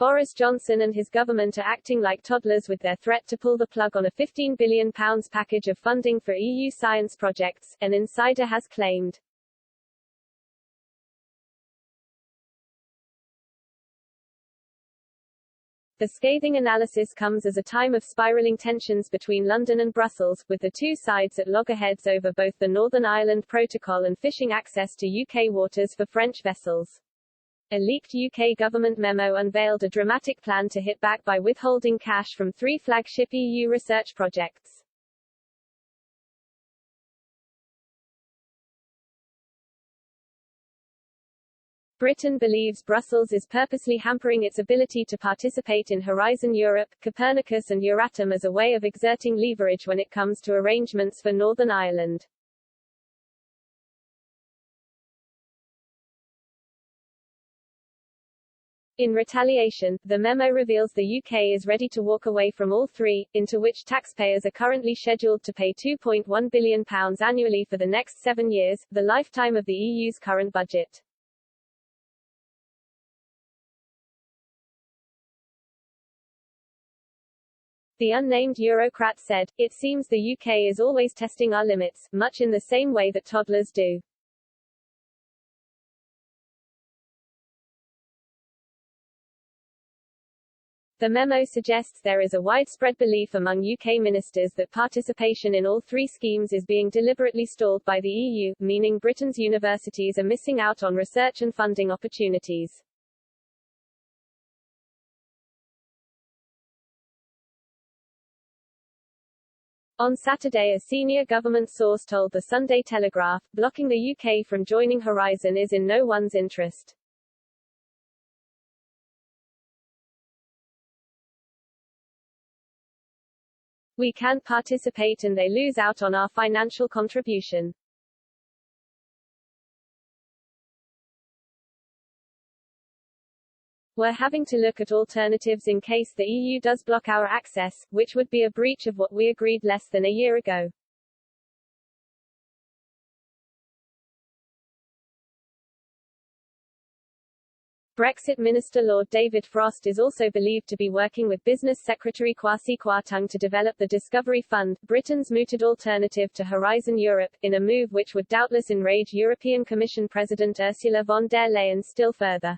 Boris Johnson and his government are acting like toddlers with their threat to pull the plug on a £15 billion package of funding for EU science projects, an insider has claimed. The scathing analysis comes as a time of spiraling tensions between London and Brussels, with the two sides at loggerheads over both the Northern Ireland Protocol and fishing access to UK waters for French vessels. A leaked UK government memo unveiled a dramatic plan to hit back by withholding cash from 3 flagship EU research projects. Britain believes Brussels is purposely hampering its ability to participate in Horizon Europe, Copernicus and Euratom as a way of exerting leverage when it comes to arrangements for Northern Ireland. In retaliation, the memo reveals the UK is ready to walk away from all 3, into which taxpayers are currently scheduled to pay £2.1 billion annually for the next 7 years, the lifetime of the EU's current budget. The unnamed Eurocrat said, "It seems the UK is always testing our limits, much in the same way that toddlers do." The memo suggests there is a widespread belief among UK ministers that participation in all 3 schemes is being deliberately stalled by the EU, meaning Britain's universities are missing out on research and funding opportunities. On Saturday, a senior government source told the Sunday Telegraph, blocking the UK from joining Horizon is in no one's interest. We can't participate and they lose out on our financial contribution. We're having to look at alternatives in case the EU does block our access, which would be a breach of what we agreed less than a year ago. Brexit Minister Lord David Frost is also believed to be working with Business Secretary Kwasi Kwarteng to develop the Discovery Fund, Britain's mooted alternative to Horizon Europe, in a move which would doubtless enrage European Commission President Ursula von der Leyen still further.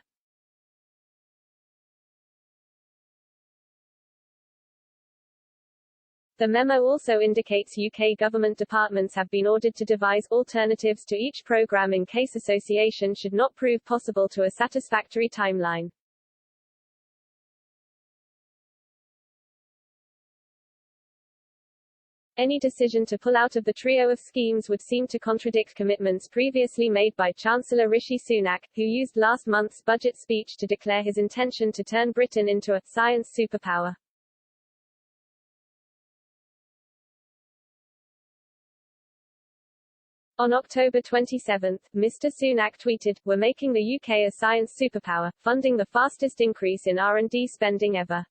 The memo also indicates UK government departments have been ordered to devise alternatives to each programme in case association should not prove possible to a satisfactory timeline. Any decision to pull out of the trio of schemes would seem to contradict commitments previously made by Chancellor Rishi Sunak, who used last month's budget speech to declare his intention to turn Britain into a science superpower. On October 27, Mr. Sunak tweeted, "We're making the UK a science superpower, funding the fastest increase in R&D spending ever."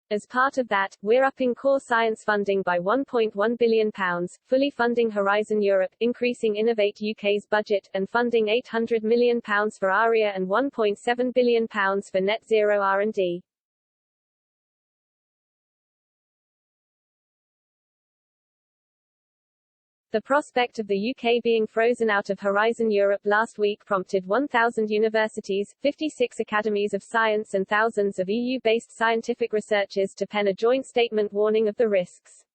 As part of that, we're upping core science funding by £1.1 billion, fully funding Horizon Europe, increasing Innovate UK's budget, and funding £800 million for ARIA and £1.7 billion for net zero R&D. The prospect of the UK being frozen out of Horizon Europe last week prompted 1,000 universities, 56 academies of science and thousands of EU-based scientific researchers to pen a joint statement warning of the risks.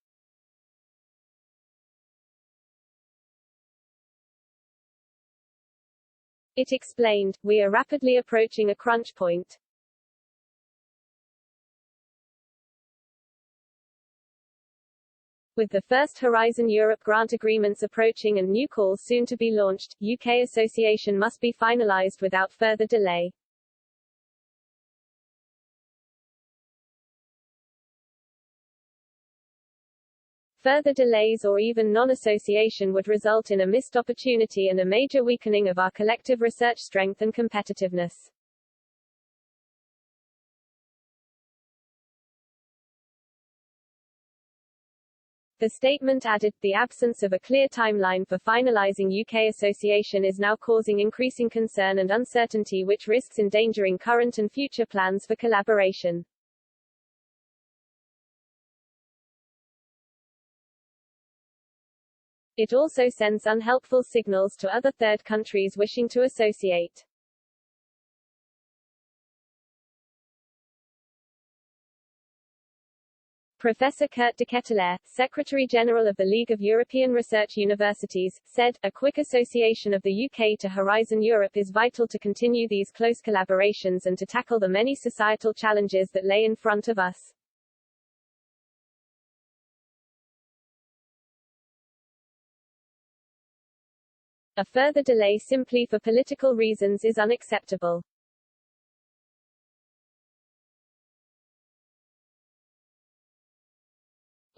It explained, "We are rapidly approaching a crunch point. With the first Horizon Europe grant agreements approaching and new calls soon to be launched, UK association must be finalised without further delay." Further delays or even non-association would result in a missed opportunity and a major weakening of our collective research strength and competitiveness. The statement added, the absence of a clear timeline for finalizing UK association is now causing increasing concern and uncertainty which risks endangering current and future plans for collaboration. It also sends unhelpful signals to other third countries wishing to associate. Professor Kurt de Ketelaere, Secretary-General of the League of European Research Universities, said, a quick association of the UK to Horizon Europe is vital to continue these close collaborations and to tackle the many societal challenges that lay in front of us. A further delay simply for political reasons is unacceptable.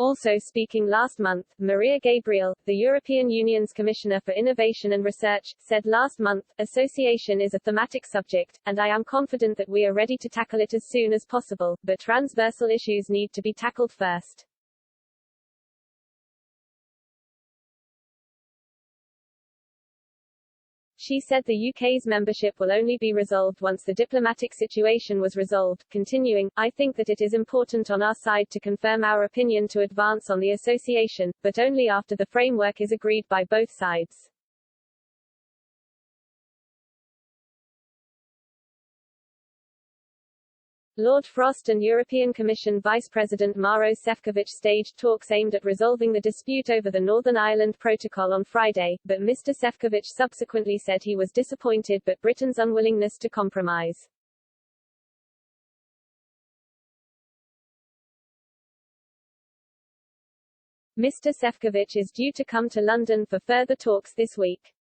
Also speaking last month, Maria Gabriel, the European Union's Commissioner for Innovation and Research, said last month, association is a thematic subject, and I am confident that we are ready to tackle it as soon as possible, but transversal issues need to be tackled first. She said the UK's membership will only be resolved once the diplomatic situation was resolved, continuing, I think that it is important on our side to confirm our opinion to advance on the association, but only after the framework is agreed by both sides. Lord Frost and European Commission Vice President Maros Šefčovič staged talks aimed at resolving the dispute over the Northern Ireland Protocol on Friday, but Mr. Šefčovič subsequently said he was disappointed by Britain's unwillingness to compromise. Mr. Šefčovič is due to come to London for further talks this week.